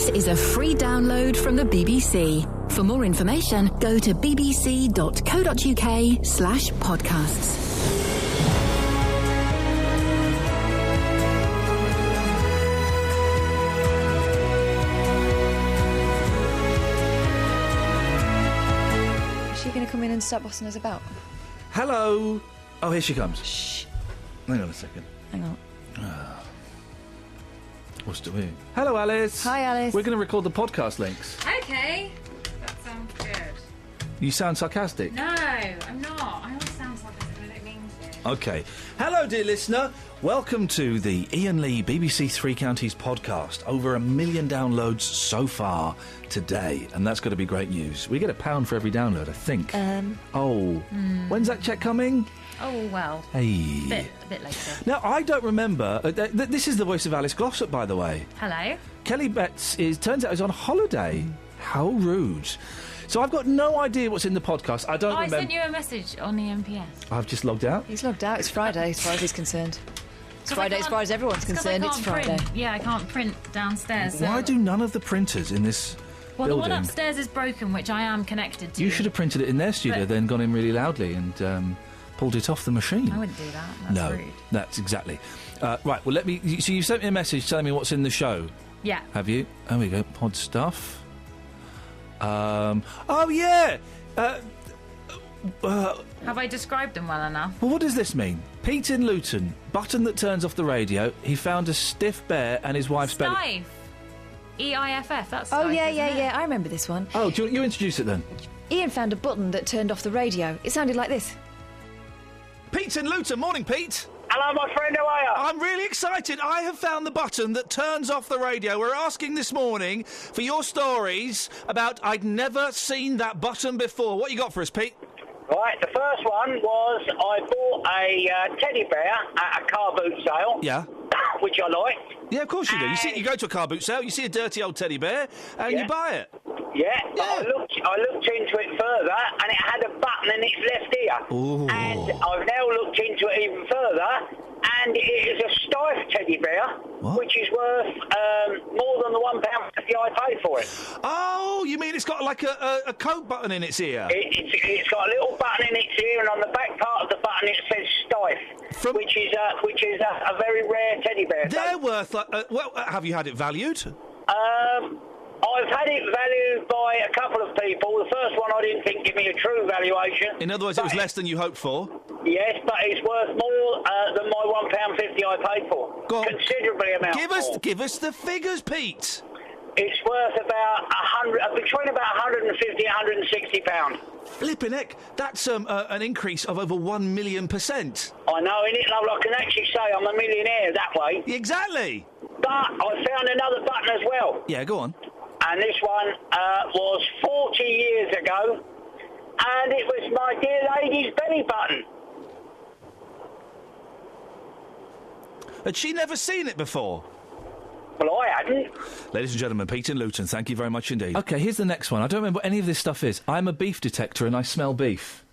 This is a free download from the BBC. For more information, go to bbc.co.uk/podcasts. Is she going to come in and start bossing us about? Hello. Oh, here she comes. Shh. Hang on a second. Hang on. What's doing? Hello, Alice. Hi, Alice. We're going to record the podcast links. Okay. That sounds good. You sound sarcastic. No, I'm not. I always sound sarcastic and I don't mean to. Okay. Hello, dear listener. Welcome to the Iain Lee BBC Three Counties podcast. Over 1 million downloads so far today, and that's going to be great news. We get £1 for every download, I think. When's that check coming? Oh, well. Hey. A bit later. Now, I don't remember... this is the voice of Alice Glossop, by the way. Hello. Kelly Betts turns out is on holiday. How rude. So I've got no idea what's in the podcast. I don't remember... I sent you a message on the MPS. I've just logged out? He's logged out. It's Friday, as far as he's concerned. It's Friday as far as everyone's concerned. It's Friday. Yeah, I can't print downstairs. Why do none of the printers in this Well, building... the one upstairs is broken, which I am connected to. You should have printed it in their studio, then gone in really loudly and pulled it off the machine. I wouldn't do that. That's rude. That's exactly. Right, well, let me... So you sent me a message telling me what's in the show. Yeah. Have you? There we go. Pod stuff. Oh, yeah! Have I described them well enough? Well, what does this mean? Pete in Luton, button that turns off the radio. He found a stiff bear and his wife's belly... Stife. E-I-F-F, that's Oh, Stife, yeah. isn't it? I remember this one. Oh, do you introduce it then? Ian found a button that turned off the radio. It sounded like this. Pete's in Luton. Morning, Pete. Hello, my friend, how are you? I'm really excited. I have found the button that turns off the radio. We're asking this morning for your stories about I'd never seen that button before. What you got for us, Pete? Right, the first one was I bought a teddy bear at a car boot sale. Yeah. Which I liked. Yeah, of course you do. You go to a car boot sale, you see a dirty old teddy bear, and you buy it. Yeah, but I looked into it further, and it had a button in its left ear. Ooh. And I've now looked into it even further, and it is a Stife teddy bear, which is worth more than the £1.50 I paid for it. Oh, you mean it's got like a coat button in its ear? It's got a little button in its ear, and on the back part of the button it says Stife, which is a very rare teddy bear. They're worth... have you had it valued? I've had it valued by a couple of people. The first one I didn't think gave me a true valuation. In other words, it was less than you hoped for? Yes, but it's worth more than my £1.50 I paid for. Go on. Considerably amount more. Give us the figures, Pete. It's worth about between about £150 and £160. Flippin' heck, that's an increase of over 1 million%. I know, innit, love? I can actually say I'm a millionaire that way. Exactly. But I found another button as well. Yeah, go on. And this one was 40 years ago, and it was my dear lady's belly button. Had she never seen it before? Well, I hadn't. Ladies and gentlemen, Pete in Luton, thank you very much indeed. OK, here's the next one. I don't remember what any of this stuff is. I'm a beef detector and I smell beef.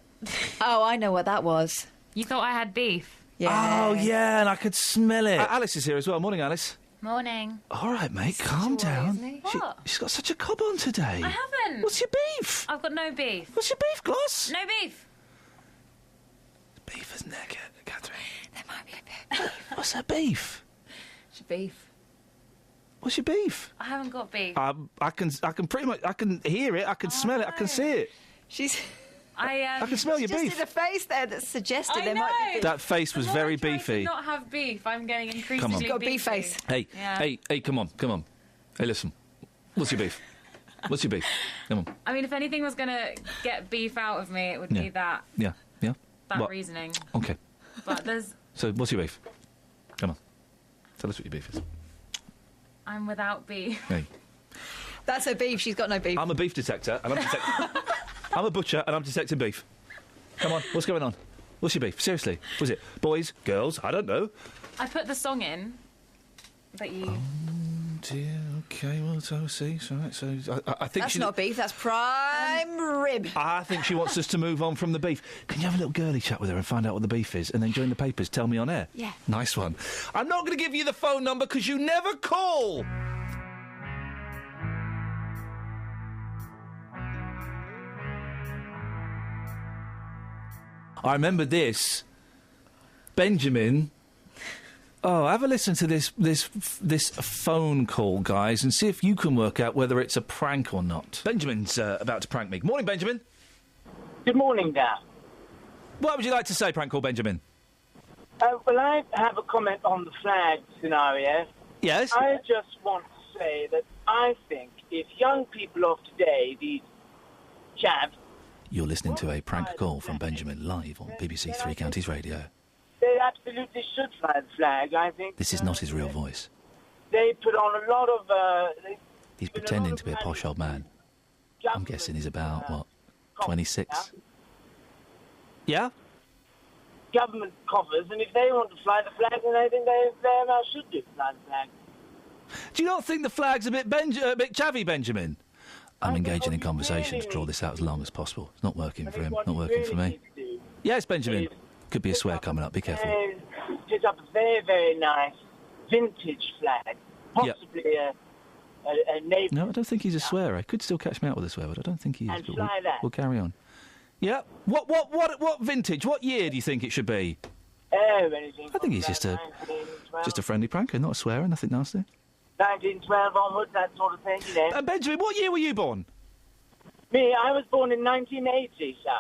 Oh, I know what that was. You thought I had beef? Yeah. Oh, yeah, and I could smell it. Alice is here as well. Morning, Alice. Morning. All right, mate, calm down. What? She's got such a cob on today. I haven't. What's your beef? I've got no beef. What's your beef, Gloss? No beef. Beef, isn't there, Catherine? There might be a bit of beef. What's her beef? It's beef. What's your beef? I haven't got beef. I can pretty much, I can hear it, I can smell it, I can see it. I can smell your just beef. did a face there that suggested there know. might be beef. That face was very beefy. I not have beef. I'm getting increasingly Come on. You've got a beef face. Hey, Yeah. hey, come on. Hey, listen. What's your beef? What's your beef? Come on. I mean, if anything was going to get beef out of me, it would be that. Yeah. That What? reasoning. Okay. But there's... So, what's your beef? Come on. Tell us what your beef is. I'm without beef. Hey. That's her beef. She's got no beef. I'm a beef detector, and I'm detecting... I'm a butcher, and I'm detecting beef. Come on, what's going on? What's your beef? Seriously. Was it boys, girls? I don't know. I put the song in that you... Oh, dear. OK, well, so, see. So I think That's not beef. That's prime rib. I think she wants us to move on from the beef. Can you have a little girly chat with her and find out what the beef is, and then during the papers tell me on air? Yeah. Nice one. I'm not going to give you the phone number because you never call. I remember this. Benjamin. Oh, have a listen to this phone call, guys, and see if you can work out whether it's a prank or not. Benjamin's about to prank me. Morning, Benjamin. Good morning, Dan. What would you like to say, prank call Benjamin? Well, I have a comment on the flag scenario. Yes? I just want to say that I think if young people of today, these chavs... You're listening to a prank call from Benjamin live on BBC Three Counties Radio. They absolutely should fly the flag, I think. This is not his real voice. They put on a lot of... He's pretending to be a posh old man. I'm guessing he's about, what, 26? Yeah? Government coffers, and if they want to fly the flag, then I think they very well should do fly the flag. Do you not think the flag's a bit chavvy, Benjamin? I'm engaging in conversation to draw this out as long as possible. It's not working for him, not working for me. Yes, Benjamin. Could be a swear coming up, be careful. Put up a very, very nice vintage flag, possibly a neighbour. No, I don't think he's a swearer. He could still catch me out with a swear, but I don't think he is. And fly that. We'll carry on. Yeah. What vintage? What year do you think it should be? Anything. I think he's just a friendly pranker, not a swearer, nothing nasty. 1912 onwards, that sort of thing, you know. Benjamin, what year were you born? Me, I was born in 1980, sir.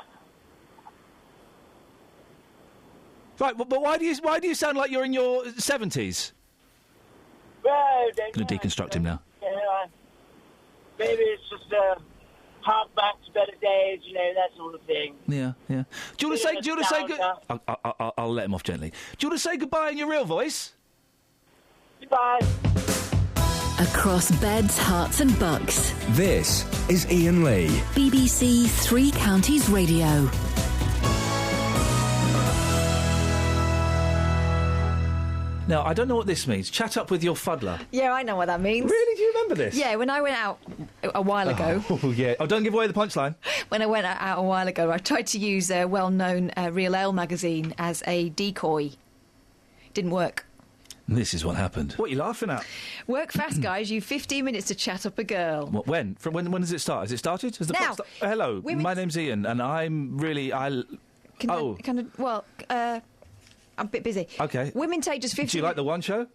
Right, but why do you sound like you're in your 70s? Well, I'm going to deconstruct him now. Maybe it's just hark back to better days, you know, that sort of thing. Yeah. Do you want to say good? I'll let him off gently. Do you want to say goodbye in your real voice? Goodbye. Across beds, hearts and bucks. This is Iain Lee. BBC Three Counties Radio. Now, I don't know what this means. Chat up with your fuddler. Yeah, I know what that means. Really? Do you remember this? Yeah, when I went out a while ago... Oh, yeah. Oh, don't give away the punchline. When I went out a while ago, I tried to use a well-known Real Ale magazine as a decoy. Didn't work. This is what happened. What are you laughing at? Work fast, guys. You've 15 minutes to chat up a girl. What, when? When does it start? Has it started? Has the now. Hello, my name's Iain, and I'm really... I'm a bit busy. Okay. Women take just 15... Do you like the One Show?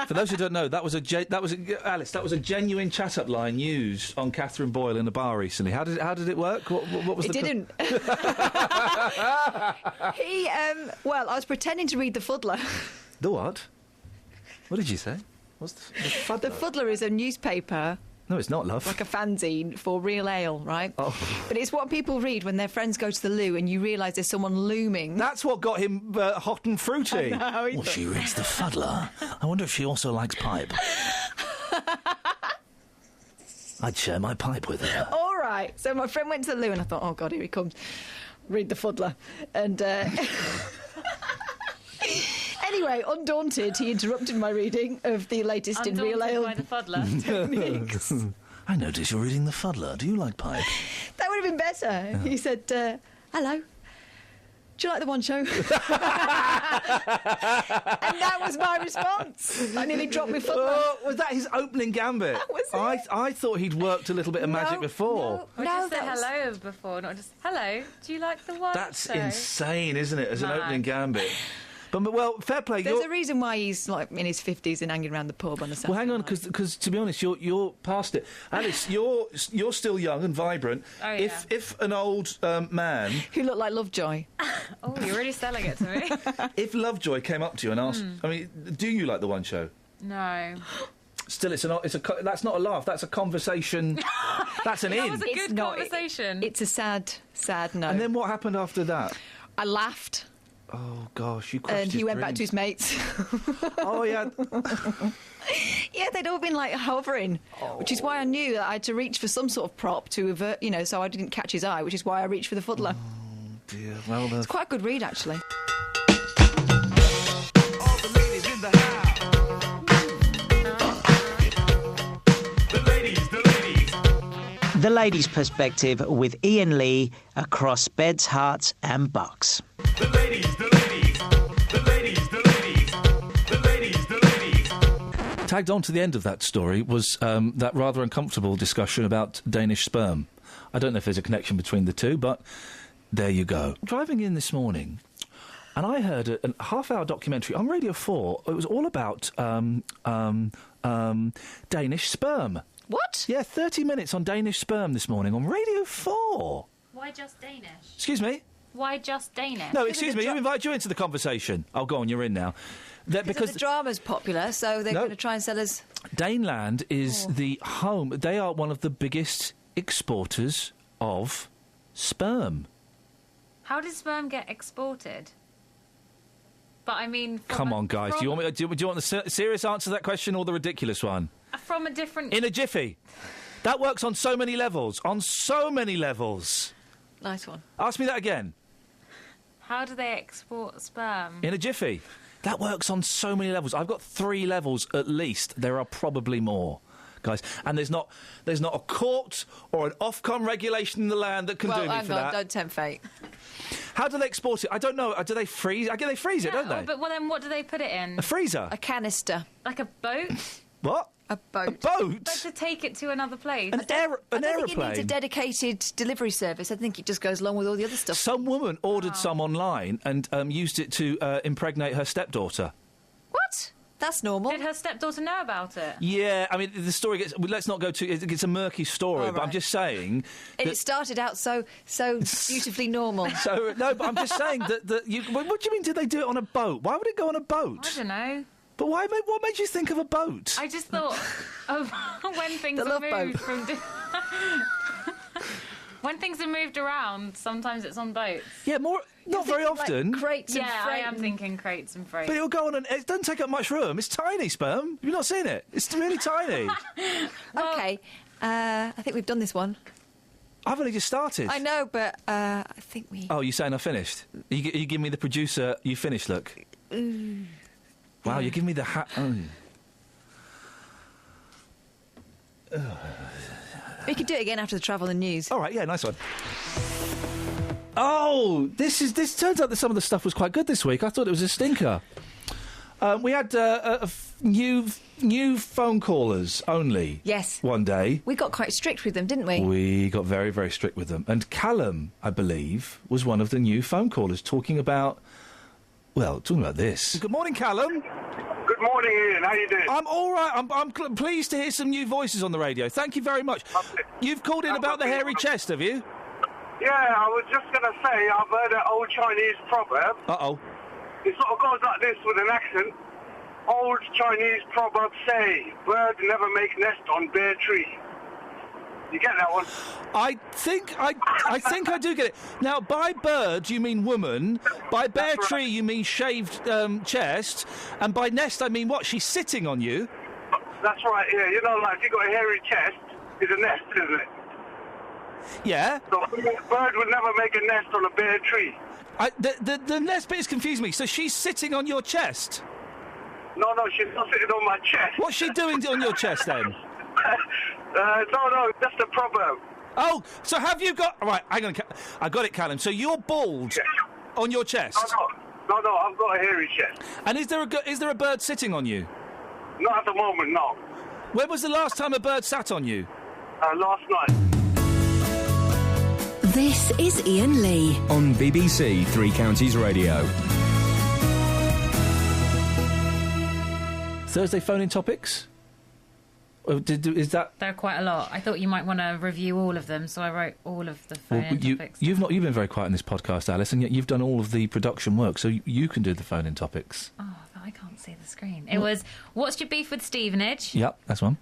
For those who don't know, that was a genuine chat-up line used on Catherine Boyle in a bar recently. How did it work? What was it the... It didn't. I was pretending to read The Fuddler. The what? What did you say? What's the Fuddler? The Fuddler is a newspaper... No, it's not, love. Like a fanzine for real ale, right? Oh. But it's what people read when their friends go to the loo and you realise there's someone looming. That's what got him hot and fruity. Well, she reads the Fuddler. I wonder if she also likes pipe. I'd share my pipe with her. All right. So my friend went to the loo and I thought, oh, God, here he comes. Read the Fuddler. And... Anyway, undaunted, he interrupted my reading of the latest in real ale by the Fuddler. techniques. I notice you're reading the Fuddler. Do you like pipe? That would have been better. Yeah. He said, hello. Do you like the One Show? And that was my response. I nearly dropped my Fuddler. Oh, was that his opening gambit? That was it. I thought he'd worked a little bit of magic before. Or just say hello before, not just, hello, do you like the One That's Show? Insane, isn't it, as an opening gambit? But, well, fair play. There's a reason why he's like in his 50s and hanging around the pub on a Saturday. Well, hang on, because to be honest, you're past it. Alice, you're still young and vibrant. Oh, yeah. If an old man who looked like Lovejoy. Oh, you're really selling it to me. If Lovejoy came up to you and asked, I mean, do you like the One Show? No. Still, that's not a laugh. That's a conversation. That's an in. That was a good conversation. It's a sad no. And then what happened after that? I laughed. Oh, gosh, you crushed And he his went back to dreams. his mates. Oh, yeah. Yeah, they'd all been, like, hovering, which is why I knew that I had to reach for some sort of prop to avert, so I didn't catch his eye, which is why I reached for the Fuddler. Oh, dear. Well, it's quite a good read, actually. All the ladies in the house. The ladies. The Ladies' Perspective with Iain Lee across beds, hearts and bucks. The ladies. Tagged on to the end of that story was that rather uncomfortable discussion about Danish sperm. I don't know if there's a connection between the two, but There you go. Driving in this morning, and I heard a half-hour documentary on Radio 4. It was all about Danish sperm. What? Yeah, 30 minutes on Danish sperm this morning on Radio 4. Why just Danish? Excuse me? Why just Danish? No, excuse me, who invited you into the conversation? Oh, go on, you're in now. Because the drama's popular, so they're going to try and sell us... Daneland is the home... They are one of the biggest exporters of sperm. How does sperm get exported? But I mean... Come on, guys. Do you want the serious answer to that question or the ridiculous one? From a different... In a jiffy. That works on so many levels. On so many levels. Nice one. Ask me that again. How do they export sperm? In a jiffy. That works on so many levels. I've got 3 levels at least. There are probably more, guys. And there's not a court or an Ofcom regulation in the land that can do me for that. Don't tempt fate. How do they export it? I don't know. Do they freeze? I guess they freeze it, don't they? But then what do they put it in? A freezer. A canister. Like a boat? What? A boat. A boat? But to take it to another place. An I don't aeroplane. think you need a dedicated delivery service. I think it just goes along with all the other stuff. Some woman ordered some online and used it to impregnate her stepdaughter. What? That's normal. Did her stepdaughter know about it? Yeah, I mean, the story gets... Let's not go too... It's a murky story, but I'm just saying... It started out so beautifully normal. No, but I'm just saying that you... What do you mean, did they do it on a boat? Why would it go on a boat? I don't know. But what made you think of a boat? I just thought of when things are moved from... When things are moved around, sometimes it's on boats. Yeah, not very often. Like crates and freight. I am thinking crates and freight. But it'll go on and it doesn't take up much room. It's tiny, sperm. You've not seen it. It's really tiny. Okay, I think we've done this one. I've only just started. I know, but I think we... Oh, you're saying I finished? You give me the producer, you finished look. Ooh. Wow, you give me the hat... Oh. We could do it again after the travel and news. All right, yeah, nice one. Oh, this turns out that some of the stuff was quite good this week. I thought it was a stinker. We had new phone callers only. Yes. One day. We got quite strict with them, didn't we? We got very, very strict with them. And Callum, I believe, was one of the new phone callers talking about this. Good morning, Callum. Good morning, Ian. How you doing? I'm all right. I'm pleased to hear some new voices on the radio. Thank you very much. You've called in about the hairy chest, have you? Yeah, I was just going to say, I've heard an old Chinese proverb. Uh-oh. It sort of goes like this with an accent. Old Chinese proverb say, bird never make nest on bare tree. You get that one? I think I do get it. Now, by bird, you mean woman. By bare tree, you mean shaved chest. And by nest, I mean what? She's sitting on you? That's right, yeah. You know, like, if you've got a hairy chest, it's a nest, isn't it? Yeah. So a bird would never make a nest on a bare tree. The nest bit has confused me. So she's sitting on your chest? No, she's not sitting on my chest. What's she doing on your chest, then? No, that's the proverb. Oh, so have you got... Right, hang on. I got it, Callum. So you're bald on your chest? No, I've got a hairy chest. And is there a bird sitting on you? Not at the moment, no. When was the last time a bird sat on you? Last night. This is Iain Lee. On BBC Three Counties Radio. Thursday phone-in topics? Is that... There are quite a lot. I thought you might want to review all of them, so I wrote all of the phone-in topics. You've been very quiet in this podcast, Alice, and yet you've done all of the production work, so you can do the phone-in topics. Oh, I can't see the screen. It was, what's your beef with Stevenage? Yep, that's one.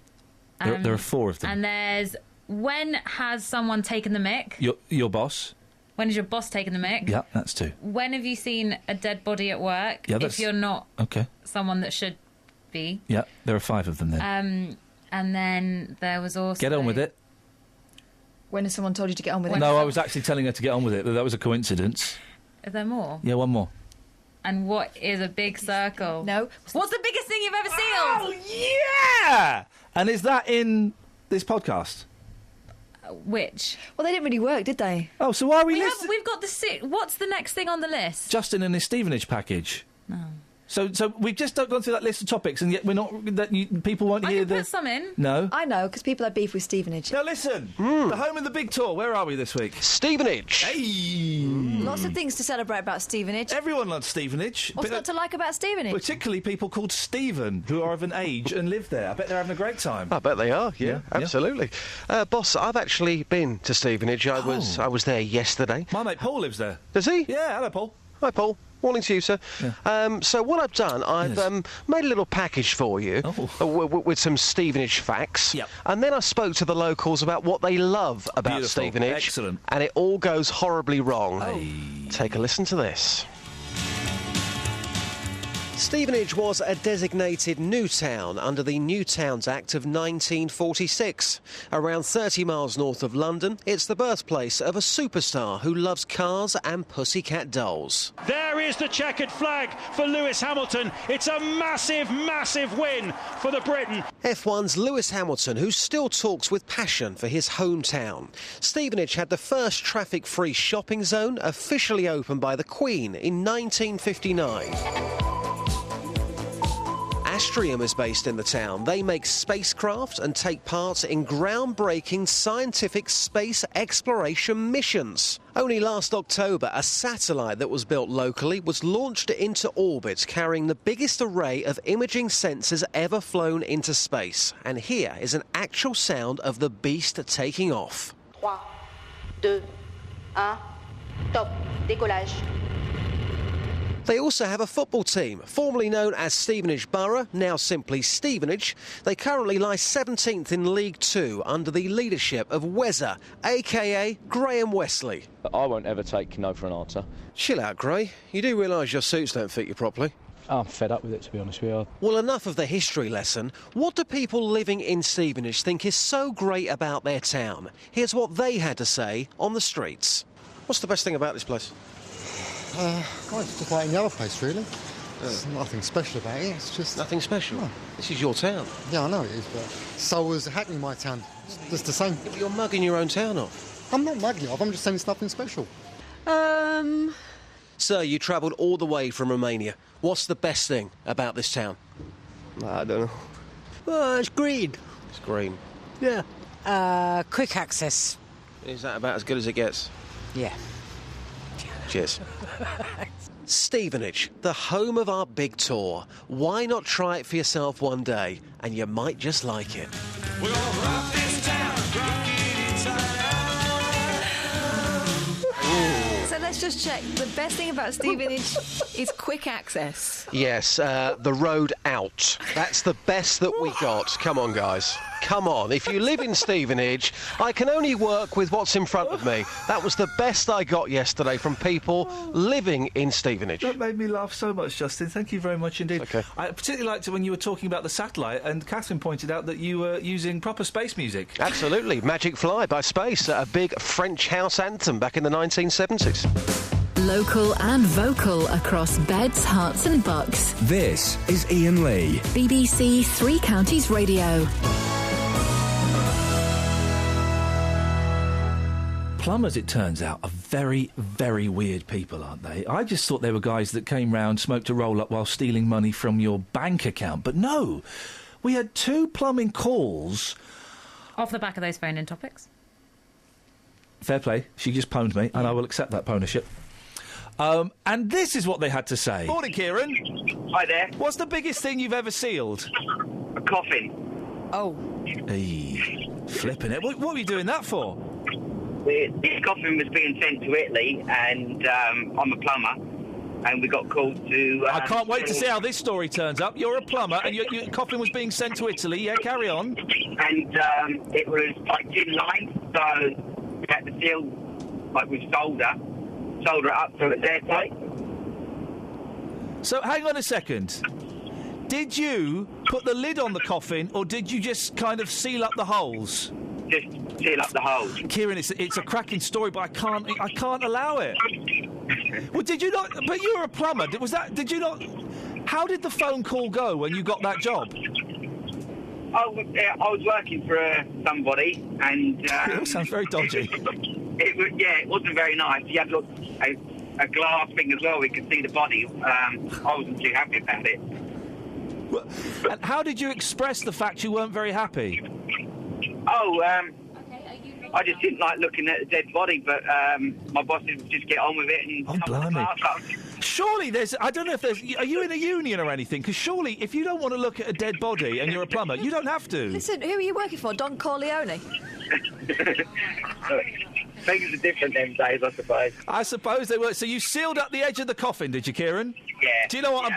There are 4 of them. And there's, when has someone taken the mick? Your boss. When has your boss taken the mick? Yeah, that's 2. When have you seen a dead body at work? Yeah, that's... If you're not someone that should be. Yeah, there are 5 of them then. And then there was also... Get on with it. When has someone told you to get on with it? No, I was actually telling her to get on with it, but that was a coincidence. Are there more? Yeah, one more. And what is a big circle? No. What's the biggest thing you've ever sealed? Oh, yeah! And is that in this podcast? Which? Well, they didn't really work, did they? Oh, so why are we We've got the... What's the next thing on the list? Justin and his Stevenage package. No. So we've just gone through that list of topics, and yet we're not. People won't hear put some in. No, I know, because people have beef with Stevenage. Now listen, the home of the big tour. Where are we this week? Stevenage. Hey, Lots of things to celebrate about Stevenage. Everyone loves Stevenage. What's not to like about Stevenage? Particularly people called Stephen who are of an age and live there. I bet they're having a great time. I bet they are. Yeah, absolutely. Boss, I've actually been to Stevenage. I was there yesterday. My mate Paul lives there. Does he? Yeah. Hello, Paul. Hi, Paul. Morning to you, sir. Yeah. So what I've done, I've made a little package for you with some Stevenage facts. Yep. And then I spoke to the locals about what they love about Beautiful. Stevenage. Excellent. And it all goes horribly wrong. Hey. Take a listen to this. Stevenage was a designated new town under the New Towns Act of 1946. Around 30 miles north of London, it's the birthplace of a superstar who loves cars and pussycat dolls. There is the checkered flag for Lewis Hamilton. It's a massive, massive win for the Briton. F1's Lewis Hamilton, who still talks with passion for his hometown. Stevenage had the first traffic-free shopping zone officially opened by the Queen in 1959. Astrium is based in the town. They make spacecraft and take part in groundbreaking scientific space exploration missions. Only last October, a satellite that was built locally was launched into orbit, carrying the biggest array of imaging sensors ever flown into space. And here is an actual sound of the beast taking off. 3, 2, 1, top, décollage. They also have a football team, formerly known as Stevenage Borough, now simply Stevenage. They currently lie 17th in League Two under the leadership of Wezza, a.k.a. Graham Wesley. I won't ever take no for an answer. Chill out, Gray. You do realise your suits don't fit you properly? I'm fed up with it, to be honest with you. Well, enough of the history lesson. What do people living in Stevenage think is so great about their town? Here's what they had to say on the streets. What's the best thing about this place? It's just like any other place, really. There's nothing special about it. It's just nothing special. No. This is your town. Yeah, I know it is, but so was Hackney, my town. It's just the same. Yeah, but you're mugging your own town off. I'm not mugging it off. I'm just saying it's nothing special. Sir, you travelled all the way from Romania. What's the best thing about this town? I don't know. Oh, it's green. It's green. Yeah. Quick access. Is that about as good as it gets? Yeah. Cheers. Stevenage, the home of our big tour. Why not try it for yourself one day, and you might just like it. We're gonna rock this town, rock it inside out. So let's just check. The best thing about Stevenage is quick access. Yes, the road out. That's the best that we got. Come on, guys. Come on. If you live in Stevenage, I can only work with what's in front of me. That was the best I got yesterday from people living in Stevenage. That made me laugh so much, Justin. Thank you very much indeed. Okay. I particularly liked it when you were talking about the satellite and Catherine pointed out that you were using proper space music. Absolutely. Magic Fly by Space, a big French house anthem back in the 1970s. Local and vocal across beds, hearts and bucks. This is Iain Lee. BBC Three Counties Radio. Plumbers, it turns out, are very, very weird people, aren't they? I just thought they were guys that came round, smoked a roll-up while stealing money from your bank account. But no, we had 2 plumbing calls. Off the back of those phone-in topics. Fair play. She just pwned me, and I will accept that pwnership. And this is what they had to say. Morning, Kieran. Hi there. What's the biggest thing you've ever sealed? A coffin. Oh. Hey, flipping it. What were you doing that for? This coffin was being sent to Italy, and I'm a plumber, and we got called to... I can't wait to see how this story turns up. You're a plumber, and your coffin was being sent to Italy. Yeah, carry on. And it was like tin lined, so we had to seal like with solder it up so it's airtight. So hang on a second. Did you put the lid on the coffin, or did you just kind of seal up the holes? Just seal up the holes. Kieran, it's a cracking story, but I can't allow it. Well, did you not? But you were a plumber. Did you not? How did the phone call go when you got that job? I was working for somebody, and it all sounds very dodgy. It wasn't very nice. You had a glass thing as well. We could see the body. I wasn't too happy about it. And how did you express the fact you weren't very happy? Oh, I just didn't like looking at a dead body, but my boss would just get on with it. And blimey. Surely I don't know if there's... Are you in a union or anything? Because surely, if you don't want to look at a dead body and you're a plumber, you don't have to. Listen, who are you working for? Don Corleone? Things are different them days, I suppose. I suppose they were. So you sealed up the edge of the coffin, did you, Kieran? Yeah. Do you know what?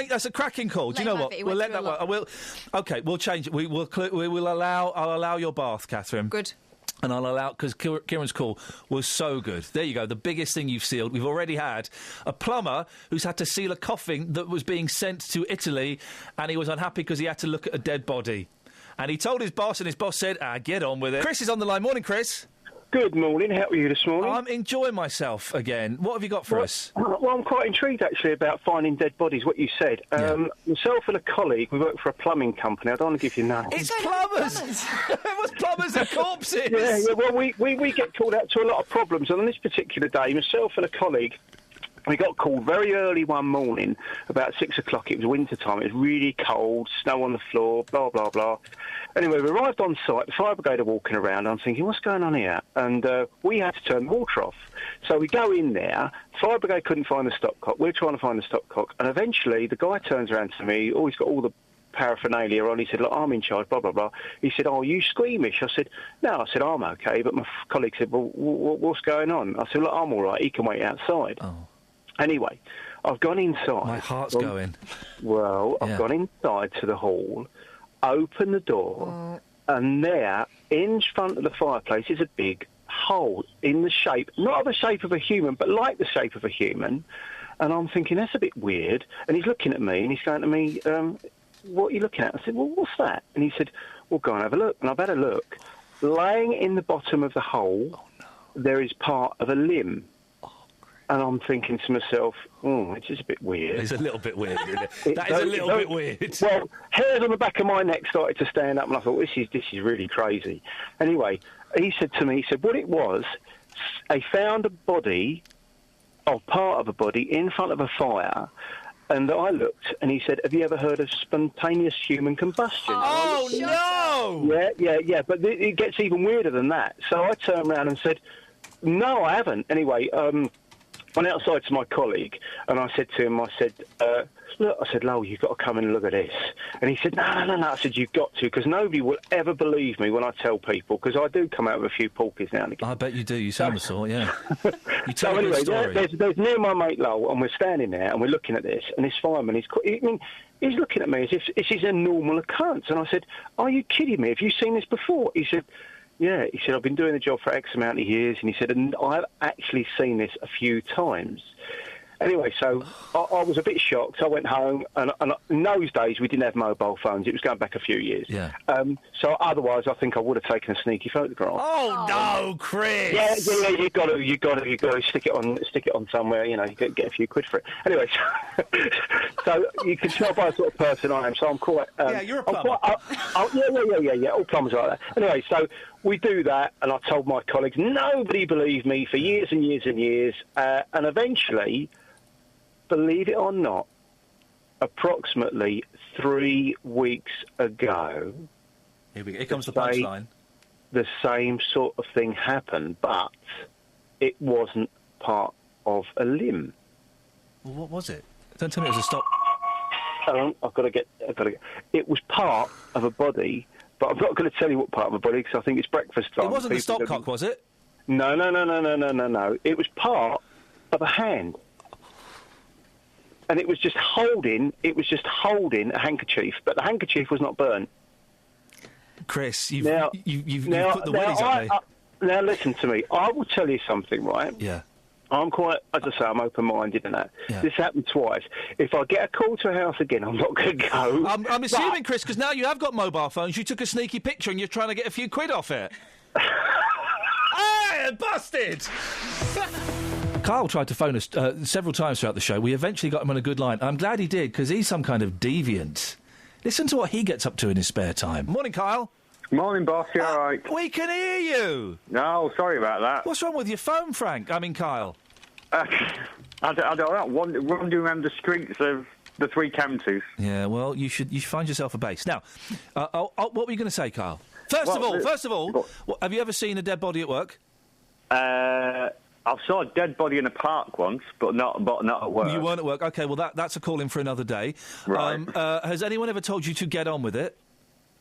That's a cracking call. Do you know what? We'll let that one. Okay, we'll change it. I'll allow your bath, Catherine. Good. And I'll allow, because Kieran's call was so good. There you go, the biggest thing you've sealed. We've already had a plumber who's had to seal a coffin that was being sent to Italy, and he was unhappy because he had to look at a dead body. And he told his boss, and his boss said, get on with it. Chris is on the line. Morning, Chris. Good morning. How are you this morning? I'm enjoying myself again. What have you got for us? Well, I'm quite intrigued, actually, about finding dead bodies, what you said. Myself and a colleague, we work for a plumbing company. I don't want to give you names. It's plumbers! What's plumbers and corpses? Yeah, well, we get called out to a lot of problems. And on this particular day, myself and a colleague, we got called very early one morning, about 6 o'clock. It was winter time. It was really cold, snow on the floor, blah, blah, blah. Anyway, we arrived on site. The fire brigade are walking around. I'm thinking, what's going on here? And we had to turn the water off. So we go in there. Fire brigade couldn't find the stopcock. We're trying to find the stopcock. And eventually, the guy turns around to me. He's got all the paraphernalia on. He said, look, I'm in charge, blah, blah, blah. He said, are you squeamish? I said, no. I said, I'm okay. But my colleague said, well, what's going on? I said, look, I'm all right. He can wait outside. Oh. Anyway, I've gone inside. My heart's going. Well, I've gone inside to the hall, opened the door, and there, in front of the fireplace, is a big hole in the shape, not of the shape of a human, but like the shape of a human. And I'm thinking, that's a bit weird. And he's looking at me, and he's going to me, what are you looking at? I said, well, what's that? And he said, well, go and have a look. And I've had a look. Laying in the bottom of the hole, there is part of a limb. And I'm thinking to myself, it's just a bit weird. It's a little bit weird, isn't it? That is a little bit weird. Well, hairs on the back of my neck started to stand up, and I thought, this is really crazy. Anyway, he said to me, what it was, they found a body, or part of a body, in front of a fire, and I looked, and he said, have you ever heard of spontaneous human combustion? Oh, no! Yeah, but it gets even weirder than that. So I turned around and said, no, I haven't. Anyway, went outside to my colleague, and I said to him, look, I said, Lowell, you've got to come and look at this. And he said, no. I said, you've got to, because nobody will ever believe me when I tell people, because I do come out with a few porkies now and again. I bet you do. You sound the sort, yeah. You tell so a good anyway, story. there's near my mate Lowell, and we're standing there, and we're looking at this, and this fireman, he's looking at me as if this is a normal occurrence. And I said, are you kidding me? Have you seen this before? He said, yeah. He said, I've been doing the job for X amount of years. And he said, and I've actually seen this a few times. Anyway, so I was a bit shocked. I went home, and in those days we didn't have mobile phones. It was going back a few years. Yeah. So otherwise, I think I would have taken a sneaky photograph. Oh no, Chris! Yeah, you got to stick it on somewhere. You know, you get a few quid for it. Anyway, so you can tell by the sort of person I am. So I'm quite. Yeah, you're a plumber. Yeah. All plumbers are like that. Anyway, so we do that, and I told my colleagues. Nobody believed me for years and years and years, and eventually. Believe it or not, approximately 3 weeks ago... Here comes the punchline. The same sort of thing happened, but it wasn't part of a limb. Well, what was it? Don't tell me it was a stop... I've got to get... It was part of a body, but I'm not going to tell you what part of a body, because I think it's breakfast time. It wasn't the stopcock, was it? No. It was part of a hand. And it was just holding a handkerchief, but the handkerchief was not burnt. Chris, you've put the willies up me. Now listen to me. I will tell you something, right? Yeah. I'm quite, as I say, I'm open-minded and that. Yeah. This happened twice. If I get a call to a house again, I'm not going to go. I'm assuming, Chris, because now you have got mobile phones, you took a sneaky picture and you're trying to get a few quid off it. Hey, busted! Kyle tried to phone us several times throughout the show. We eventually got him on a good line. I'm glad he did, because he's some kind of deviant. Listen to what he gets up to in his spare time. Morning, Kyle. Morning, boss. You all right? We can hear you. No, sorry about that. What's wrong with your phone, Frank? I mean, Kyle. I don't know. Wandering around the streets of the three counties. Yeah, well, you should find yourself a base. Now, what were you going to say, Carl? First of all, have you ever seen a dead body at work? I saw a dead body in a park once, but not at work. You weren't at work. Okay, well, that's a call in for another day. Right. Has anyone ever told you to get on with it?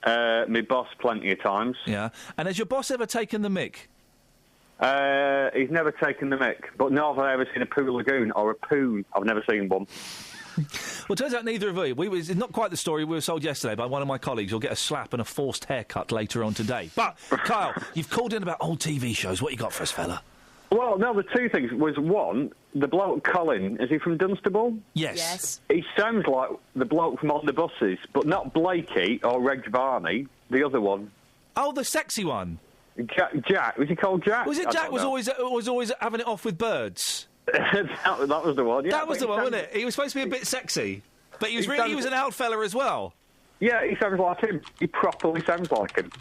My boss plenty of times. Yeah. And has your boss ever taken the mick? He's never taken the mick, but nor have I ever seen a poo lagoon or a poon. I've never seen one. Well, it turns out neither of you. It's not quite the story we were sold yesterday by one of my colleagues. You'll get a slap and a forced haircut later on today. But, Kyle, you've called in about old TV shows. What you got for us, fella? Well, no, the two things was, one, the bloke Colin, is he from Dunstable? Yes. He sounds like the bloke from On the Buses, but not Blakey or Reg Varney, the other one. Oh, the sexy one. Jack. Was he called Jack? Was it Jack was always having it off with birds? that was the one, yeah. That was the one, wasn't it? He was supposed to be a bit sexy, but he was an out fella as well. Yeah, he sounds like him. He properly sounds like him.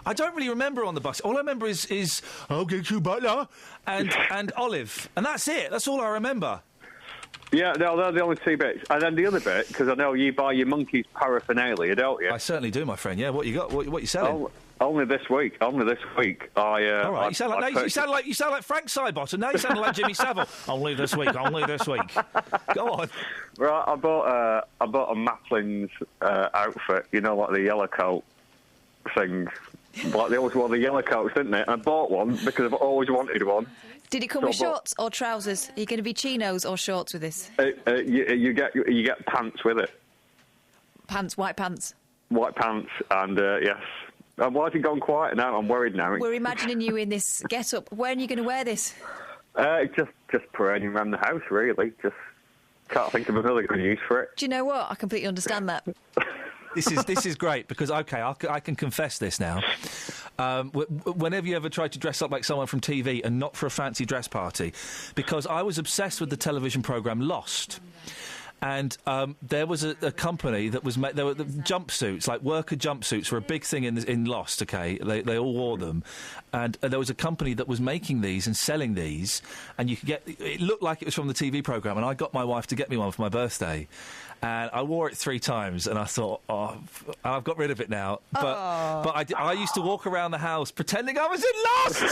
I don't really remember On the Bus. All I remember is I'll get you butler and Olive, and that's it. That's all I remember. Yeah, no, they're the only two bits. And then the other bit, because I know you buy your monkey's paraphernalia, don't you? I certainly do, my friend. Yeah, what you got? What you selling? Only this week. All right. You sound like Frank Sidebottom. Now you sound like Jimmy Savile. Only this week. Go on. Right, I bought a Maplin's outfit. You know, like the yellow coat thing. Like they always wore the yellow coats, didn't they? And I bought one because I've always wanted one. Did it come with shorts or trousers? Are you going to be chinos or shorts with this? You get pants with it. Pants, white pants. White pants, and yes. And why has it gone quiet now? I'm worried now. We're imagining you in this get-up. When are you going to wear this? Just parading around the house, really. Just can't think of another good use for it. Do you know what? I completely understand that. This is great because, OK, I can confess this now. Whenever you ever tried to dress up like someone from TV and not for a fancy dress party, because I was obsessed with the television programme Lost. And there was a company that was there were the jumpsuits, like worker jumpsuits, were a big thing in Lost. Okay, they all wore them, and there was a company that was making these and selling these, and you could get. It looked like it was from the TV programme, and I got my wife to get me one for my birthday, and I wore it 3 times, and I thought, oh, I've got rid of it now. But I used to walk around the house pretending I was in Lost.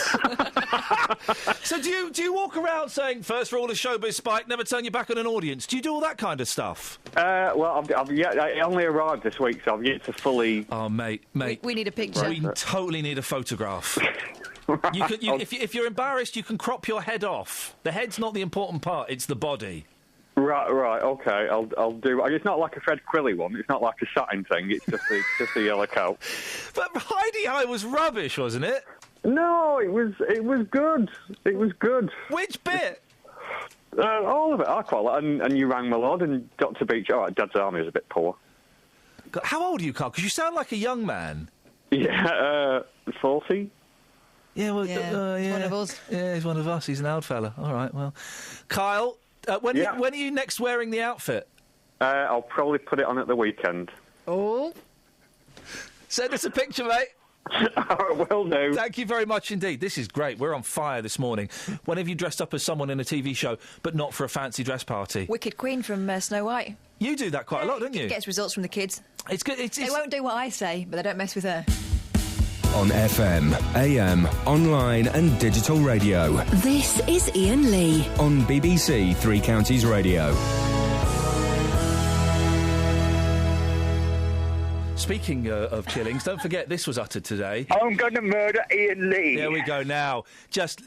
So do you walk around saying first rule of showbiz, Spike, never turn your back on an audience? Do you do all that kind of stuff? Well, I only arrived this week, so I've yet to fully. Oh, mate, we need a picture. We totally need a photograph. Right. If you're embarrassed, you can crop your head off. The head's not the important part; it's the body. Right, okay, I'll do. It's not like a Fred Quilly one. It's not like a satin thing. It's just a yellow coat. But Heidi High was rubbish, wasn't it? No, it was good. It was good. Which bit? All of it. I quite like. And you rang my lord and Dr. Beach. All right, Dad's Army was a bit poor. How old are you, Carl? Because you sound like a young man. Yeah, 40. Yeah, well, he's one of us. Yeah, he's one of us. He's an old fella. All right, well, Kyle. When are you next wearing the outfit? I'll probably put it on at the weekend. Oh. Send us a picture, mate. I will do. Thank you very much indeed. This is great. We're on fire this morning. When have you dressed up as someone in a TV show, but not for a fancy dress party? Wicked Queen from Snow White. You do that quite a lot, don't you? Gets results from the kids. It's good. They won't do what I say, but they don't mess with her. On FM, AM, online and digital radio. This is Iain Lee. On BBC Three Counties Radio. Speaking of killings, don't forget this was uttered today. I'm going to murder Iain Lee. There we go now. Just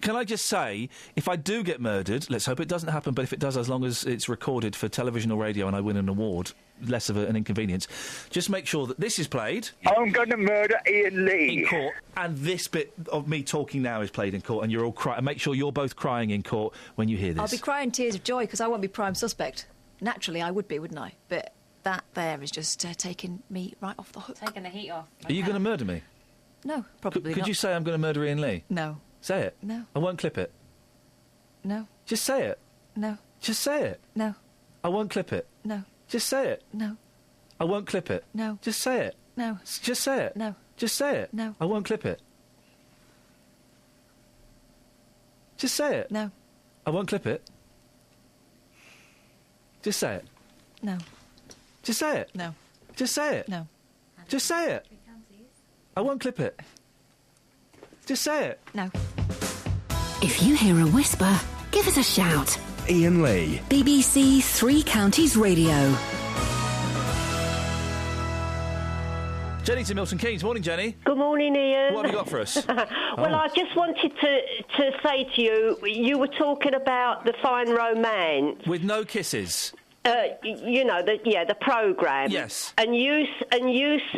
can I just say, if I do get murdered, let's hope it doesn't happen, but if it does, as long as it's recorded for television or radio and I win an award, less of an inconvenience, just make sure that this is played. I'm going to murder Iain Lee. In court, and this bit of me talking now is played in court, and you're all crying. Make sure you're both crying in court when you hear this. I'll be crying tears of joy because I won't be prime suspect. Naturally, I would be, wouldn't I? But that there is just taking me right off the hook. Taking the heat off. Are you going to murder me? No, probably not. Could you say I'm going to murder Iain Lee? No. Say it. No. I won't clip it. No. Just say it. No. Just say it. No. I won't clip it. No. Just say it. No. I won't clip it. No. Just say it. No. Just say it. No. Just say it. No. I won't clip it. Just say it. No. I won't clip it. Just say it. No. Just say it. No. Just say it. No. Just say it. I won't clip it. Just say it. No. If you hear a whisper, give us a shout. Iain Lee. BBC Three Counties Radio. Jenny to Milton Keynes. Morning, Jenny. Good morning, Ian. What have you got for us? Well, I just wanted to say to you, you were talking about the fine romance. With no kisses. You know, the programme. Yes. And you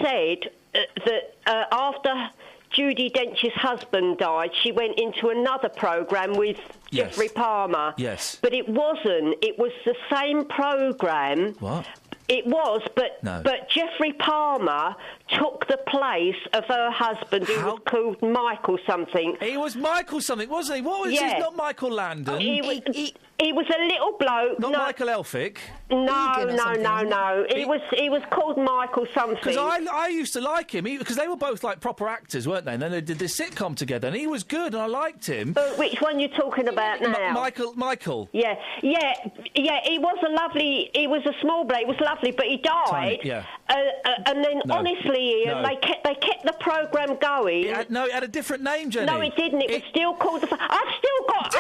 said that after Judi Dench's husband died, she went into another programme with Jeffrey Palmer. Yes. But it wasn't. It was the same programme. What? It was, but No. but Jeffrey Palmer took the place of her husband, who was called Michael something. He was Michael something, wasn't he? What was his? Not Michael Landon. He was a little bloke. Not Michael Elphick. No. He was called Michael something. Because I used to like him, because they were both like proper actors, weren't they? And then they did this sitcom together, and he was good, and I liked him. Which one you talking about now? Michael. Yeah. He was a small bloke. He was lovely, but he died. Tiny, yeah. And then, honestly, Ian, they kept the programme going. It had a different name, Jenny. No, it didn't. It was still called the. I've still got.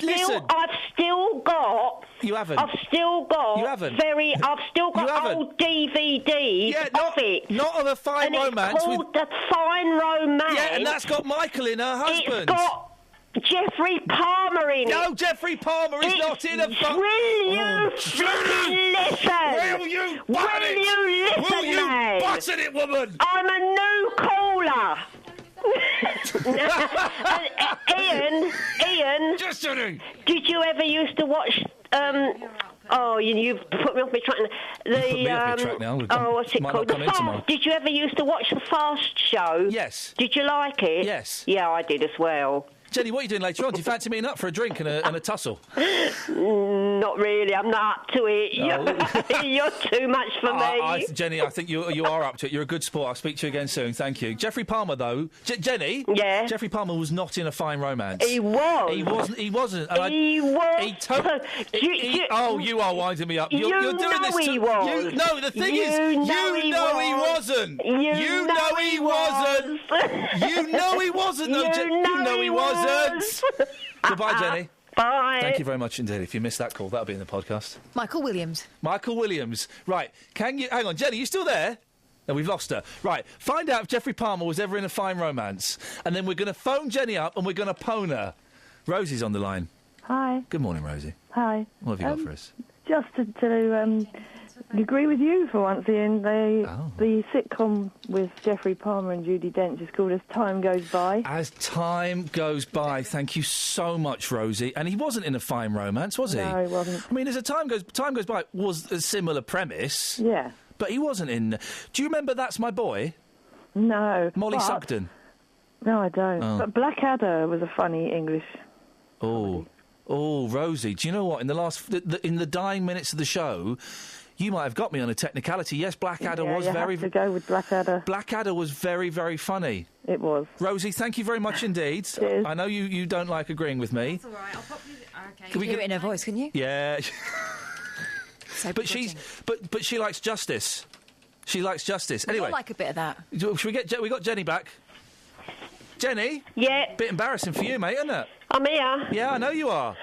Listen. I've still got. You haven't. I've still got. You haven't. I've still got old DVDs of it. Not of a fine romance. It's called The Fine Romance. Yeah, and that's got Michael in, her husband. It's got Jeffrey Palmer in it. No, Jeffrey Palmer is not in a... Will you flipping listen? Will you butt it? Will you listen, Will you mate? butt it, woman? I'm a new caller. Ian. Just kidding. Did you ever used to watch? You put me off my track. What's it called? The Fast. Did you ever used to watch the Fast show? Yes. Did you like it? Yes. Yeah, I did as well. Jenny, what are you doing later on? Do you fancy meeting up for a drink and a tussle? Not really. I'm not up to it. Oh. You're too much for me. Jenny, I think you are up to it. You're a good sport. I'll speak to you again soon. Thank you. Jeffrey Palmer, though. Jenny? Yeah? Jeffrey Palmer was not in A Fine Romance. He was. He wasn't. He was. You are winding me up. You're doing this he was. The thing is, you know he wasn't. You know he wasn't. You know he wasn't, though. You know he wasn't. Goodbye, Jenny. Bye. Thank you very much indeed. If you missed that call, that'll be in the podcast. Michael Williams. Right. Can you... Hang on, Jenny, you still there? No, we've lost her. Right. Find out if Jeffrey Palmer was ever in A Fine Romance. And then we're going to phone Jenny up and we're going to pone her. Rosie's on the line. Hi. Good morning, Rosie. Hi. What have you got for us? Just to agree with you for once, Ian. The sitcom with Jeffrey Palmer and Judi Dench is called As Time Goes By. As Time Goes By. Thank you so much, Rosie. And he wasn't in A Fine Romance, was he? No, he wasn't. I mean, as Time Goes By was a similar premise. Yeah. But he wasn't in... Do you remember That's My Boy? No. Molly Sugden? No, I don't. Oh. But Blackadder was a funny English... Oh, Rosie, do you know what? In the dying minutes of the show... You might have got me on a technicality. Yes, Blackadder was very... to go with Blackadder. Blackadder was very, very funny. It was. Rosie, thank you very much indeed. Cheers. I know you don't like agreeing with me. That's all right. I'll pop you... Okay. Can we hear it in her voice, can you? Yeah. But she likes justice. She likes justice. Anyway. I like a bit of that. Should we get... We got Jenny back. Jenny? Yeah? Bit embarrassing for you, mate, isn't it? I'm here. Yeah, I know you are.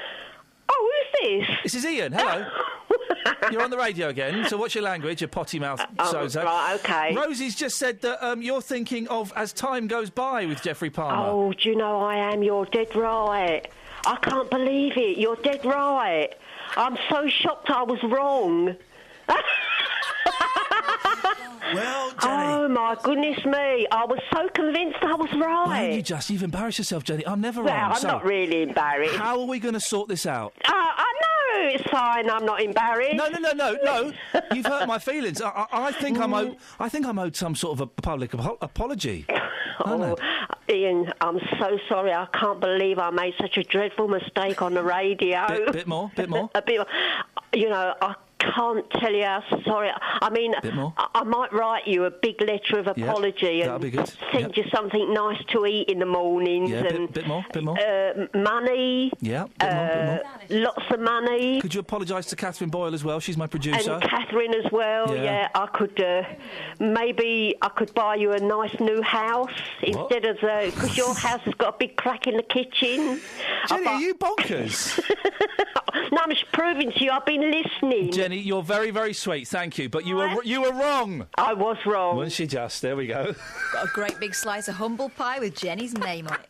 Oh, who's this? This is Ian. Hello. You're on the radio again, so what's your language, your potty mouth so-so? Right, OK. Rosie's just said that you're thinking of As Time Goes By with Jeffrey Palmer. Oh, do you know I am? You're dead right. I can't believe it. You're dead right. I'm so shocked I was wrong. Well, Jenny... Oh, my goodness me. I was so convinced I was right. Well, you've embarrassed yourself, Jenny. I'm never wrong. Well, I'm not really embarrassed. How are we going to sort this out? I know. It's fine. I'm not embarrassed. No. You've hurt my feelings. I think I'm owed some sort of a public apology. Oh, Ian, I'm so sorry. I can't believe I made such a dreadful mistake on the radio. Bit more. A bit more. You know, I can't tell you how sorry. I mean, I might write you a big letter of apology and be good. send you something nice to eat in the mornings. Yeah, and bit more. Money. Yeah, bit more. Lots of money. Could you apologise to Catherine Boyle as well? She's my producer. And Catherine as well. Yeah, I could maybe I could buy you a nice new house instead of because your house has got a big crack in the kitchen. Jenny, are you bonkers? No, I'm just proving to you I've been listening. Jenny, you're very, very sweet. Thank you, but you were wrong. I was wrong. Wasn't she just? There we go. Got a great big slice of humble pie with Jenny's name on it.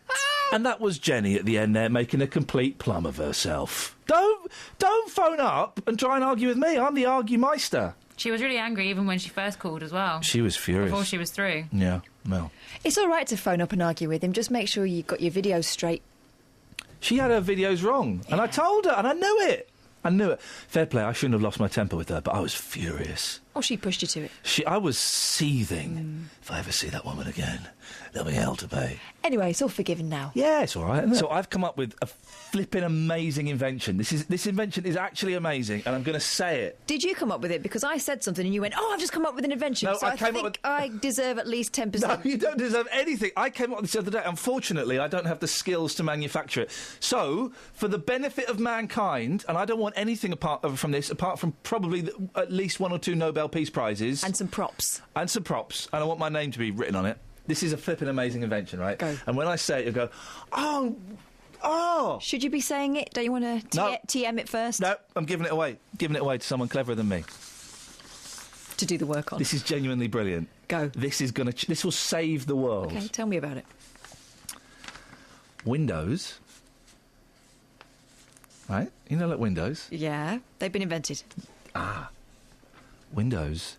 And that was Jenny at the end there, making a complete plum of herself. Don't phone up and try and argue with me. I'm the argumeister. She was really angry even when she first called as well. She was furious. Before she was through. Yeah, well. It's all right to phone up and argue with him. Just make sure you've got your videos straight. She had her videos wrong, and I told her, and I knew it. Fair play, I shouldn't have lost my temper with her, but I was furious. Oh, she pushed you to it. I was seething. If I ever see that woman again, there'll be hell to pay. Anyway, it's all forgiven now. Yeah, it's all right, isn't it? So I've come up with a flipping amazing invention. This invention is actually amazing, and I'm going to say it. Did you come up with it? Because I said something and you went, I've just come up with an invention. No, so I think I deserve at least 10%. No, you don't deserve anything. I came up with this the other day. Unfortunately, I don't have the skills to manufacture it. So, for the benefit of mankind, and I don't want anything apart from this, apart from probably at least 1 or 2 Nobel Peace Prizes. And some props. And I want my name to be written on it. This is a flipping amazing invention, right? Go. And when I say it, you'll go, oh! Should you be saying it? Don't you want to TM it first? No, I'm giving it away. Giving it away to someone cleverer than me. To do the work on. This is genuinely brilliant. Go. This will save the world. Okay, tell me about it. Windows. Right? You know, like Windows. Yeah, they've been invented. Windows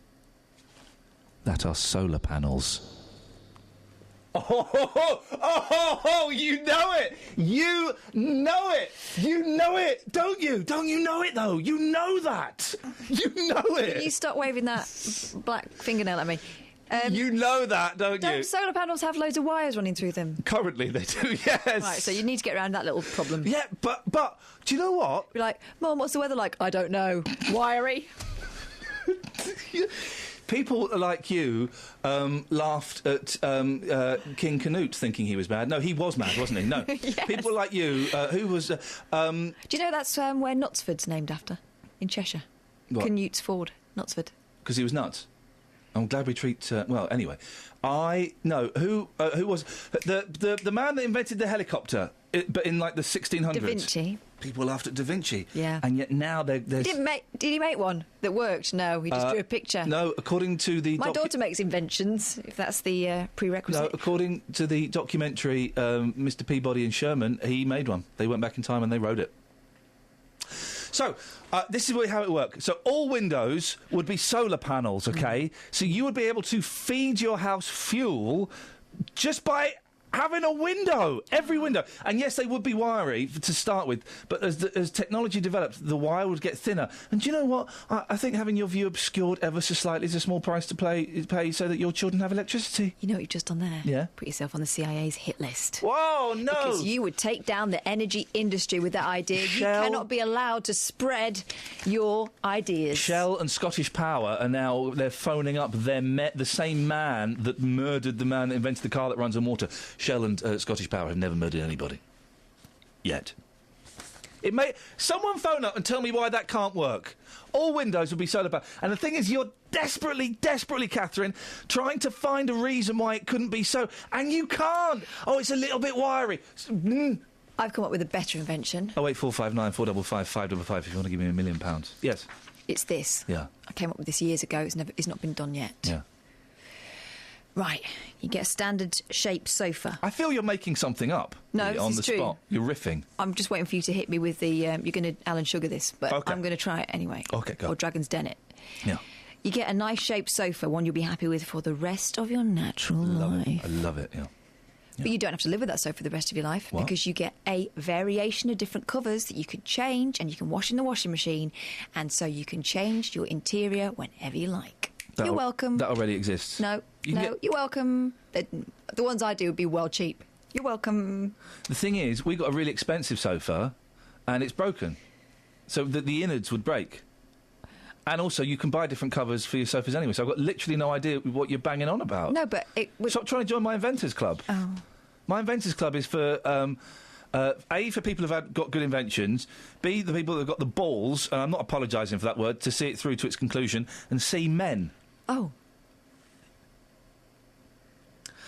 that are solar panels. You know it! You know it! You know it! Don't you? Don't you know it, though? You know that! You know it! Can you stop waving that black fingernail at me? You know that, don't you? Don't solar panels have loads of wires running through them? Currently they do, yes. Right, so you need to get around that little problem. Yeah, but do you know what? You're like, Mum, what's the weather like? I don't know. Wiry. People like you laughed at King Canute thinking he was mad. No, he was mad, wasn't he? No. Yes. People like you, who was... Do you know that's where Knutsford's named after? In Cheshire. What? Canute's Ford, Knutsford. Because he was nuts. I'm glad we treat... well, anyway. Who was... The man that invented the helicopter, but in, like, the 1600s. Da Vinci. People laughed at Da Vinci. Yeah. And yet now there's... Did he make one that worked? No, he just drew a picture. No, according to the... My daughter makes inventions, if that's the prerequisite. No, according to the documentary, Mr. Peabody and Sherman, he made one. They went back in time and they wrote it. So, this is how it works. So, all windows would be solar panels, OK? So, you would be able to feed your house fuel just by having a window. Every window. And yes, they would be wiry to start with, but as technology developed, the wire would get thinner. And do you know what? I think having your view obscured ever so slightly is a small price to pay so that your children have electricity. You know what you've just done there? Yeah. Put yourself on the CIA's hit list. Whoa, no! Because you would take down the energy industry with that idea. Shell, you cannot be allowed to spread your ideas. Shell and Scottish Power are now, they're phoning up the same man that murdered the man that invented the car that runs on water. Shell and Scottish Power have never murdered anybody. Yet. Someone phone up and tell me why that can't work. All windows would be solar power. And the thing is, you're desperately, Catherine, trying to find a reason why it couldn't be so. And you can't. Oh, it's a little bit wiry. I've come up with a better invention. 08459 455 555 if you want to give me £1 million. Yes. It's this. Yeah. I came up with this years ago. It's not been done yet. Yeah. Right, you get a standard shaped sofa. I feel you're making something up. No, really, on the true. spot. You're riffing. I'm just waiting for you to hit me with the... you're going to Alan Sugar this, but okay. I'm going to try it anyway. Okay, go. Or Dragon's Den it. Yeah. You get a nice shaped sofa, one you'll be happy with for the rest of your natural life. I love it, yeah. But you don't have to live with that sofa the rest of your life. What? Because you get a variation of different covers that you can change and you can wash in the washing machine, and so you can change your interior whenever you like. You're welcome. That already exists. No, you're welcome. The ones I do would be well cheap. You're welcome. The thing is, we got a really expensive sofa, and it's broken. So the innards would break. And also, you can buy different covers for your sofas anyway, so I've got literally no idea what you're banging on about. No, but it would... Stop trying to join my Inventors Club. Oh. My Inventors Club is for, A, for people who've got good inventions, B, the people that have got the balls, and I'm not apologising for that word, to see it through to its conclusion, and C, men. Oh.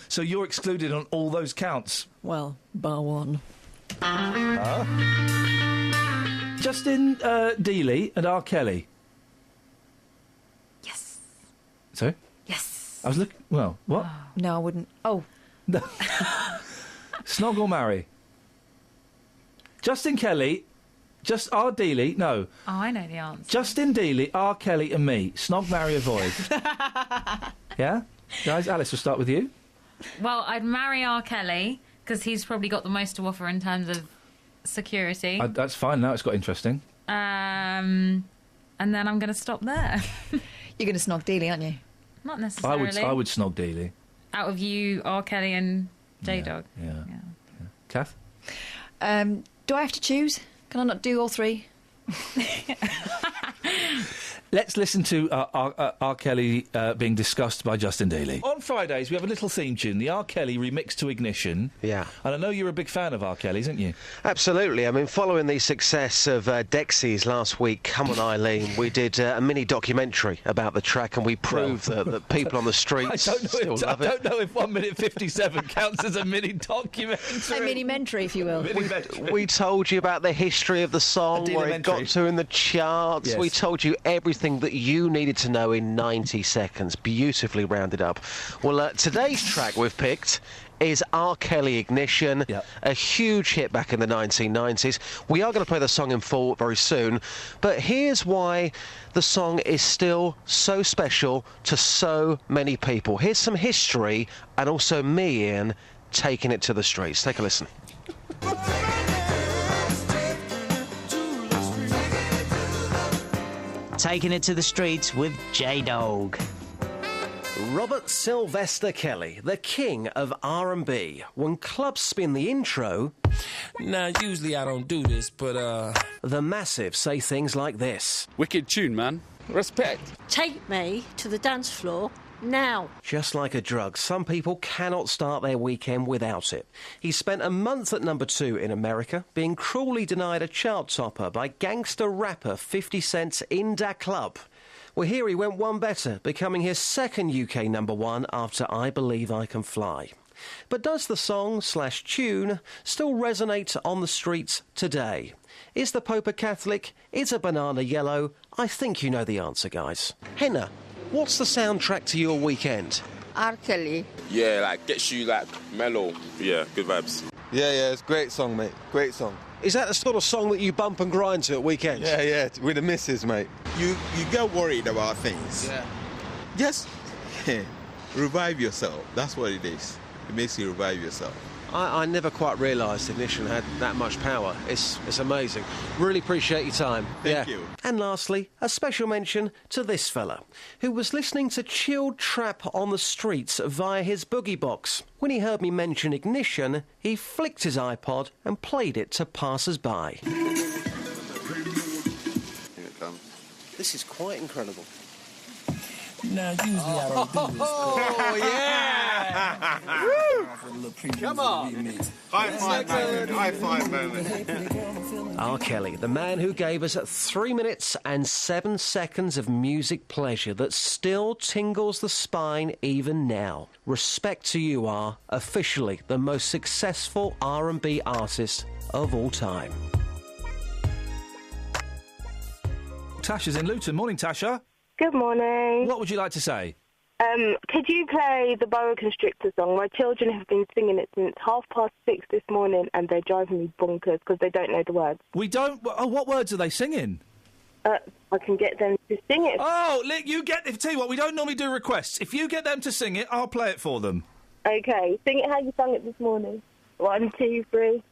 So you're excluded on all those counts? Well, bar one. Justin Dealey and R. Kelly. Yes. Sorry? Yes. I was looking... Well, what? No, I wouldn't. Oh. No. Snog or marry? Justin Kelly, R. Dealey, no. Oh, I know the answer. Justin Dealey, R. Kelly and me. Snog, marry, avoid. Yeah? Guys, Alice, we'll start with you. Well, I'd marry R. Kelly, because he's probably got the most to offer in terms of security. That's fine, now it's got interesting. And then I'm going to stop there. You're going to snog Dealey, aren't you? Not necessarily. I would snog Dealey. Out of you, R. Kelly and J-Dog. Yeah. Kath? Do I have to choose? Can I not do all three? Let's listen to R. Kelly being discussed by Justin Dealey. On Fridays, we have a little theme tune, the R. Kelly remixed to Ignition. Yeah. And I know you're a big fan of R. Kelly's, aren't you? Absolutely. I mean, following the success of Dexys last week, Come On Eileen, we did a mini documentary about the track, and we proved that people on the streets still love it. I don't know if 1 minute 57 counts as a mini documentary. A mini-mentary, if you will. We told you about the history of the song, where it got to in the charts. Yes. We told you everything that you needed to know in 90 seconds. Beautifully rounded up. Well, today's track we've picked is R. Kelly Ignition, a huge hit back in the 1990s. We are going to play the song in full very soon, but here's why the song is still so special to so many people. Here's some history, and also me, Ian, taking it to the streets. Take a listen. Taking it to the streets with J-Dog. Robert Sylvester Kelly, the king of R&B. When clubs spin the intro... Nah, usually I don't do this, but The Massive say things like this. Wicked tune, man. Respect. Take me to the dance floor now. Just like a drug, some people cannot start their weekend without it. He spent a month at number 2 in America, being cruelly denied a chart topper by gangster rapper 50 Cent's In Da Club. Well, here he went one better, becoming his second UK number 1 after I Believe I Can Fly. But does the song/tune still resonate on the streets today? Is the Pope a Catholic? Is a banana yellow? I think you know the answer, guys. Henna, what's the soundtrack to your weekend? R. Kelly. Yeah, like, gets you, like, mellow. Yeah, good vibes. Yeah, it's a great song, mate. Great song. Is that the sort of song that you bump and grind to at weekends? Yeah, with the missus, mate. You get worried about things. Yeah. Just revive yourself. That's what it is. It makes you revive yourself. I never quite realised Ignition had that much power. It's amazing. Really appreciate your time. Thank you. And lastly, a special mention to this fella, who was listening to chilled trap on the streets via his boogie box. When he heard me mention Ignition, he flicked his iPod and played it to passers-by. This is quite incredible. Nah, usually I don't do this. Oh, yeah! Come on! High five moment. High five moment. R. Kelly, the man who gave us 3 minutes and 7 seconds of music pleasure that still tingles the spine even now. Respect to you, R. Officially the most successful R&B artist of all time. Tasha's in Luton. Morning, Tasha. Good morning. What would you like to say? Could you play the Boa Constrictor song? My children have been singing it since 6:30 this morning, and they're driving me bonkers because they don't know the words. We don't... Oh, what words are they singing? I can get them to sing it. Oh, you get... Tell you what, we don't normally do requests. If you get them to sing it, I'll play it for them. Okay, sing it how you sang it this morning. 1, 2, 3.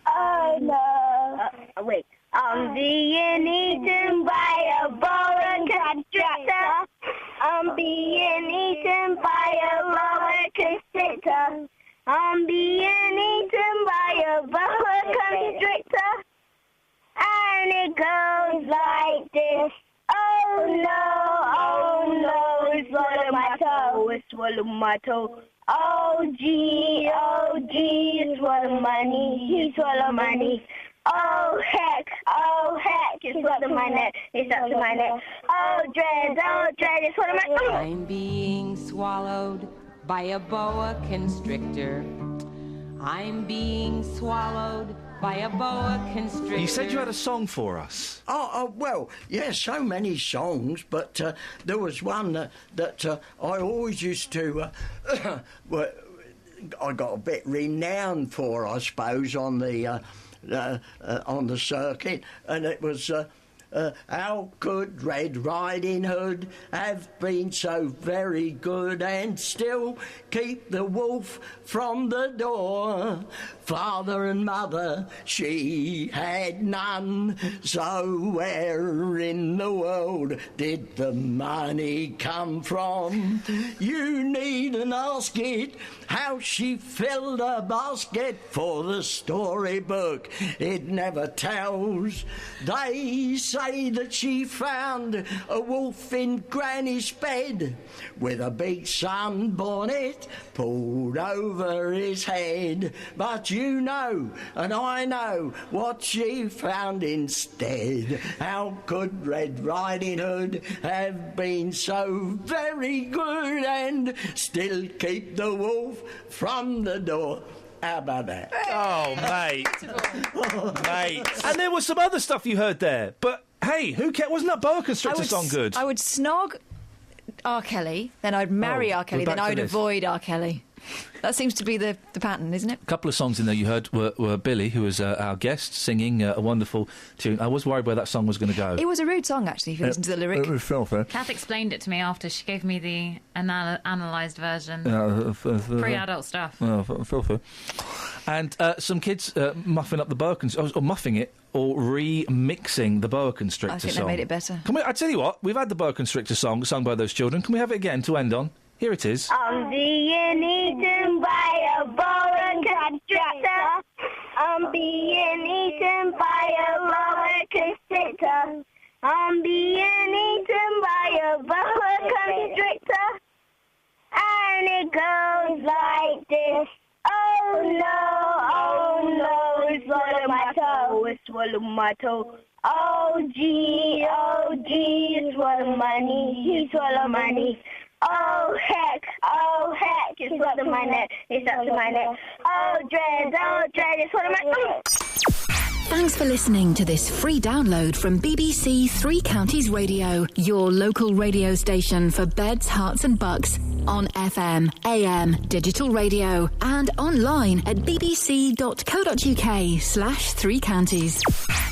Oh, no. Wait. I'm being eaten by a boa constrictor. I'm being eaten by a boa constrictor. I'm being eaten by a boa constrictor. And it goes like this. Oh I swallow my toe. Oh gee, you swallow my knee, you swallow my knee. Oh heck, you swallow my neck, you swallow my neck. Oh dread, you swallow my... I'm being swallowed by a boa constrictor. I'm being swallowed by a boa constrictor. You said you had a song for us. Well, yeah, so many songs, but there was one that I always used to... I got a bit renowned for, I suppose, on the circuit, and it was... how could Red Riding Hood have been so very good and still keep the wolf from the door? Father and mother, she had none, so where in the world did the money come from? You needn't ask it, how she filled a basket for the storybook. It never tells. They say that she found a wolf in Granny's bed with a big sunbonnet pulled over his head. But you know, and I know, what she found instead. How could Red Riding Hood have been so very good and still keep the wolf from the door? How about that? Oh, mate. Mate. And there was some other stuff you heard there, but hey, who cares? Wasn't that boa constrictor song good? I would snog R. Kelly, then I'd marry R. Kelly, then I would avoid R. Kelly. That seems to be the pattern, isn't it? A couple of songs in there you heard were Billy, who was our guest, singing a wonderful tune. I was worried where that song was going to go. It was a rude song, actually, if you listen to the lyric. It was filthy. Kath explained it to me after. She gave me the analysed version. Pre-adult stuff. Filthy. And some kids muffing up the boa constrictor, or muffing it, or remixing the boa constrictor song. I think they made it better. I tell you what, we've had the boa constrictor song sung by those children. Can we have it again to end on? Here it is. I'm being eaten by a boa constrictor. I'm being eaten by a boa constrictor. I'm being eaten by a boa constrictor. And it goes like this. Oh no, swallow my toe, swallow my toe. Oh gee, you swallow my knee, you swallow my knee. Oh heck, you swallow my neck, you swallow my neck. Oh dread, you swallow my... Thanks for listening to this free download from BBC Three Counties Radio, your local radio station for beds, hearts and bucks, on FM, AM, digital radio, and online at bbc.co.uk/3counties.